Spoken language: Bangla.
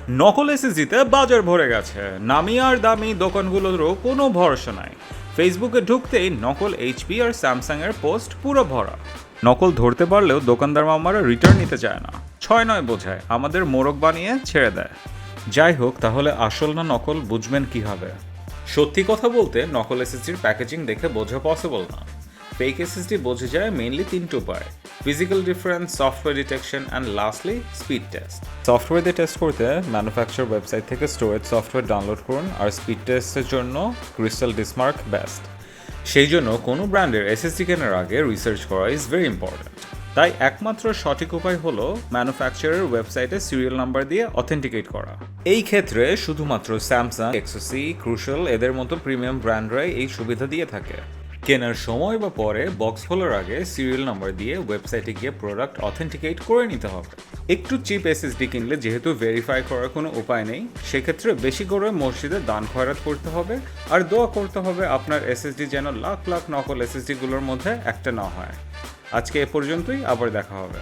নকল এসএসডিতে বাজার ভরে গেছে, নামি আর দামি দোকানগুলোরও কোনো ভরসা নাই। ফেসবুকে ঢুকতেই নকল এইচপি আর স্যামসাং এর পোস্ট পুরো ভরা। নকল ধরতে পারলেও দোকানদার মামারা রিটার্ন নিতে চায় না, 6-9 বোঝায়, আমাদের মোরগ বানিয়ে ছেড়ে দেয়। যাই হোক, তাহলে আসল না নকল বুঝবেন কিভাবে? সত্যি কথা বলতে নকল এসএসডির প্যাকেজিং দেখে বোঝা পসিবল না। ফেক এসএসডি বোঝা যায় মেইনলি 3টো উপায়: physical difference, software detection and lastly speed test. Software দিয়ে টেস্ট করতে ম্যানুফ্যাকচার ওয়েবসাইট থেকে স্টোরেজ সফটওয়্যার ডাউনলোড করুন, আর স্পিড টেস্টের জন্য ক্রিস্টাল ডিসমার্ক বেস্ট। সেই জন্য কোনো ব্র্যান্ডের এসএসডি কেনার আগে রিসার্চ করা ইজ ভেরি ইম্পর্ট্যান্ট। তাই একমাত্র সঠিক উপায় হলো ম্যানুফ্যাকচারের ওয়েবসাইটে সিরিয়াল নাম্বার দিয়ে অথেন্টিকেট করা। এই ক্ষেত্রে শুধুমাত্র স্যামসাং, এক্সোসি, ক্রুশাল এদের মতো প্রিমিয়াম ব্র্যান্ডরাই এই সুবিধা দিয়ে থাকে। কেনার সময় বা পরে বক্স খোলার আগে সিরিয়াল নাম্বার দিয়ে ওয়েবসাইটে গিয়ে প্রোডাক্ট অথেন্টিকেট করে নিতে হবে। একটু চিপ এসএসডি কিনলে যেহেতু ভেরিফাই করার কোনো উপায় নেই, সেক্ষেত্রে বেশি করে মসজিদে দান খয়রাত করতে হবে আর দোয়া করতে হবে আপনার এসএসডি যেন লাখ লাখ নকল এসএসডিগুলোর মধ্যে একটা না হয়। আজকে এ পর্যন্তই, আবার দেখা হবে।